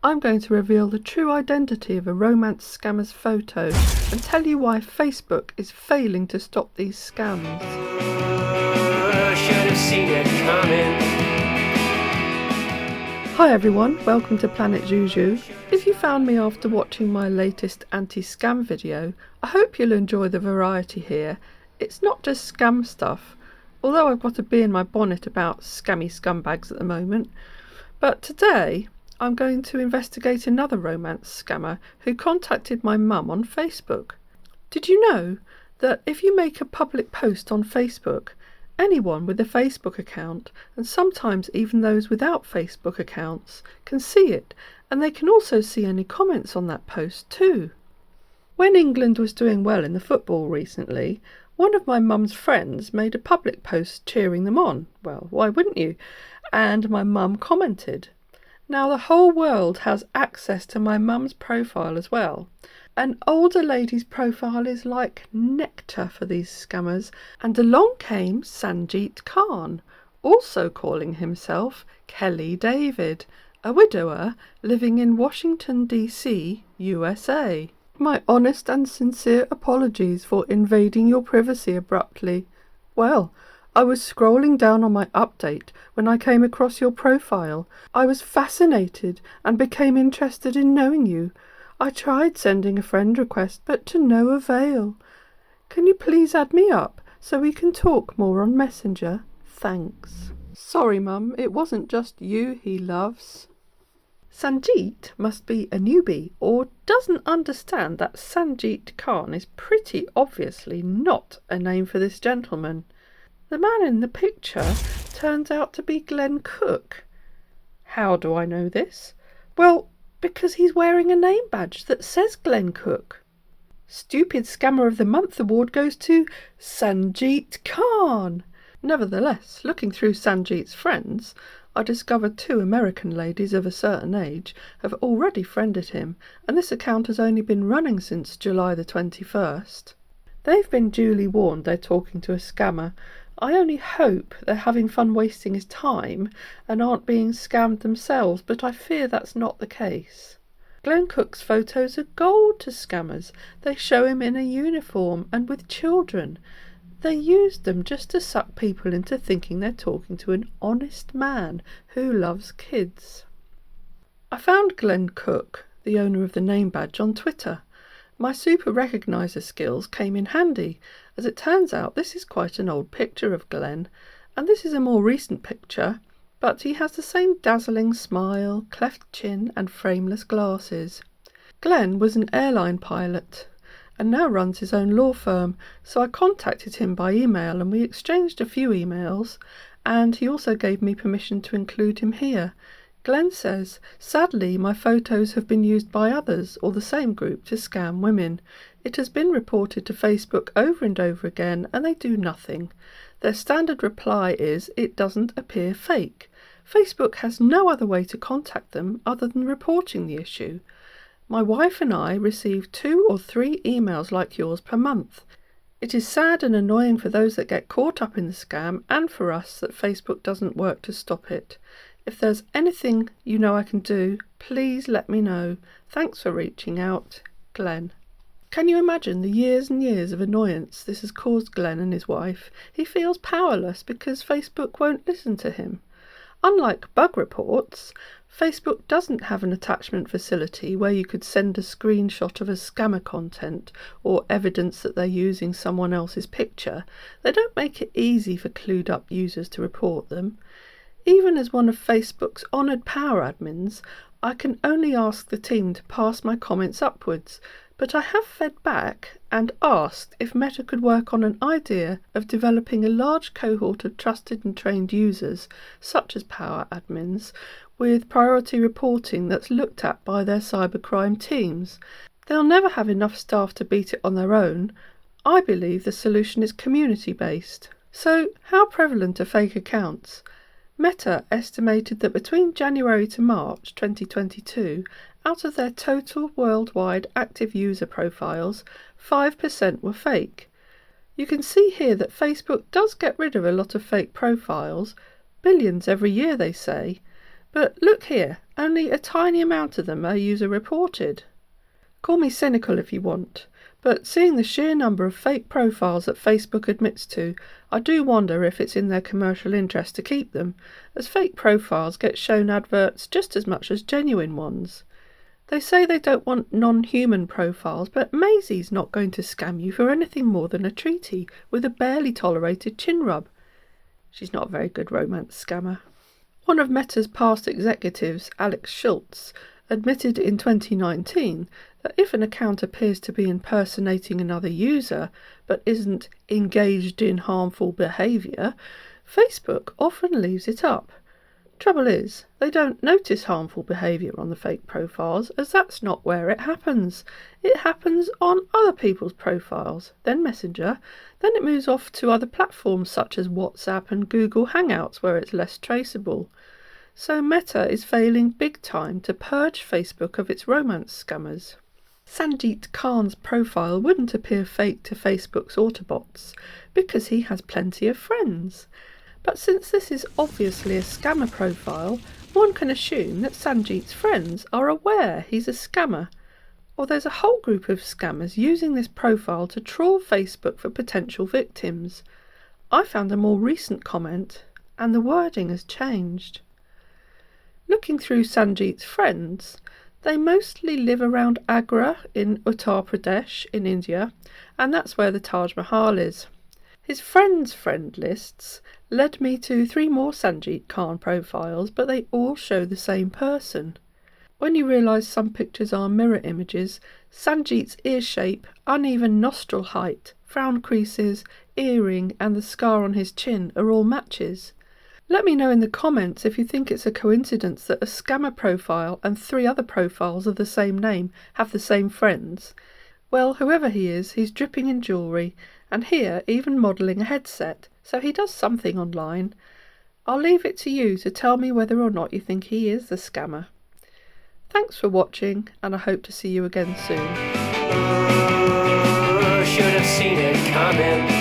I'm going to reveal the true identity of a romance scammer's photo and tell you why Facebook is failing to stop these scams. Should have seen it coming. Hi everyone, welcome to Planet Juju. If you found me after watching my latest anti-scam video, I hope you'll enjoy the variety here. It's not just scam stuff, although I've got a bee in my bonnet about scammy scumbags at the moment. But today, I'm going to investigate another romance scammer who contacted my mum on Facebook. Did you know that if you make a public post on Facebook, anyone with a Facebook account, and sometimes even those without Facebook accounts, can see it, and they can also see any comments on that post too? When England was doing well in the football recently, one of my mum's friends made a public post cheering them on. Well, why wouldn't you? And my mum commented. Now the whole world has access to my mum's profile as well. An older lady's profile is like nectar for these scammers, and along came Sanjeet Khan, also calling himself Kelly David, a widower living in Washington, D.C., USA. My honest and sincere apologies for invading your privacy abruptly. Well, I was scrolling down on my update when I came across your profile. I was fascinated and became interested in knowing you. I tried sending a friend request, but to no avail. Can you please add me up so we can talk more on Messenger? Thanks. Sorry, Mum, it wasn't just you he loves. Sanjeet must be a newbie or doesn't understand that Sanjeet Khan is pretty obviously not a name for this gentleman. The man in the picture turns out to be Glenn Cook. How do I know this? Well, because he's wearing a name badge that says Glenn Cook. Stupid Scammer of the Month award goes to Sanjeet Khan. Nevertheless, looking through Sanjeet's friends, I discovered 2 American ladies of a certain age have already friended him, and this account has only been running since July the 21st. They've been duly warned they're talking to a scammer. I only hope they're having fun wasting his time and aren't being scammed themselves, but I fear that's not the case. Glenn Cook's photos are gold to scammers. They show him in a uniform and with children. They use them just to suck people into thinking they're talking to an honest man who loves kids. I found Glenn Cook, the owner of the name badge, on Twitter. My super recogniser skills came in handy. As it turns out, this is quite an old picture of Glenn, and this is a more recent picture, but he has the same dazzling smile, cleft chin and frameless glasses. Glenn was an airline pilot and now runs his own law firm, so I contacted him by email and we exchanged a few emails, and he also gave me permission to include him here. Glenn says, sadly my photos have been used by others or the same group to scam women. It has been reported to Facebook over and over again and they do nothing. Their standard reply is, it doesn't appear fake. Facebook has no other way to contact them other than reporting the issue. My wife and I receive 2 or 3 emails like yours per month. It is sad and annoying for those that get caught up in the scam and for us that Facebook doesn't work to stop it. If there's anything you know I can do, please let me know. Thanks for reaching out, Glenn. Can you imagine the years and years of annoyance this has caused Glenn and his wife? He feels powerless because Facebook won't listen to him. Unlike bug reports, Facebook doesn't have an attachment facility where you could send a screenshot of a scammer content or evidence that they're using someone else's picture. They don't make it easy for clued up users to report them. Even as one of Facebook's honoured power admins, I can only ask the team to pass my comments upwards, but I have fed back and asked if Meta could work on an idea of developing a large cohort of trusted and trained users, such as power admins, with priority reporting that's looked at by their cybercrime teams. They'll never have enough staff to beat it on their own. I believe the solution is community-based. So, how prevalent are fake accounts? Meta estimated that between January to March 2022, out of their total worldwide active user profiles, 5% were fake. You can see here that Facebook does get rid of a lot of fake profiles, billions every year they say. But look here, Only a tiny amount of them are user reported. Call me cynical if you want, but seeing the sheer number of fake profiles that Facebook admits to, I do wonder if it's in their commercial interest to keep them, as fake profiles get shown adverts just as much as genuine ones. They say they don't want non-human profiles, but Maisie's not going to scam you for anything more than a treaty with a barely tolerated chin rub. She's not a very good romance scammer. One of Meta's past executives, Alex Schultz, admitted in 2019 that if an account appears to be impersonating another user but isn't engaged in harmful behaviour, Facebook often leaves it up. Trouble is, they don't notice harmful behaviour on the fake profiles, as that's not where it happens. It happens on other people's profiles, then Messenger, then it moves off to other platforms such as WhatsApp and Google Hangouts where it's less traceable. So Meta is failing big time to purge Facebook of its romance scammers. Sanjit Khan's profile wouldn't appear fake to Facebook's Autobots because he has plenty of friends. But since this is obviously a scammer profile, one can assume that Sanjit's friends are aware he's a scammer. Or there's a whole group of scammers using this profile to trawl Facebook for potential victims. I found a more recent comment, and the wording has changed. Looking through Sanjit's friends, they mostly live around Agra in Uttar Pradesh in India, and that's where the Taj Mahal is. His friends' friend lists led me to 3 more Sanjit Khan profiles, but they all show the same person. When you realise some pictures are mirror images, Sanjit's ear shape, uneven nostril height, frown creases, earring and the scar on his chin are all matches. Let me know in the comments if you think it's a coincidence that a scammer profile and 3 other profiles of the same name have the same friends. Well, whoever he is, he's dripping in jewellery, and here even modelling a headset, so he does something online. I'll leave it to you to tell me whether or not you think he is the scammer. Thanks for watching, and I hope to see you again soon. Should have seen it coming.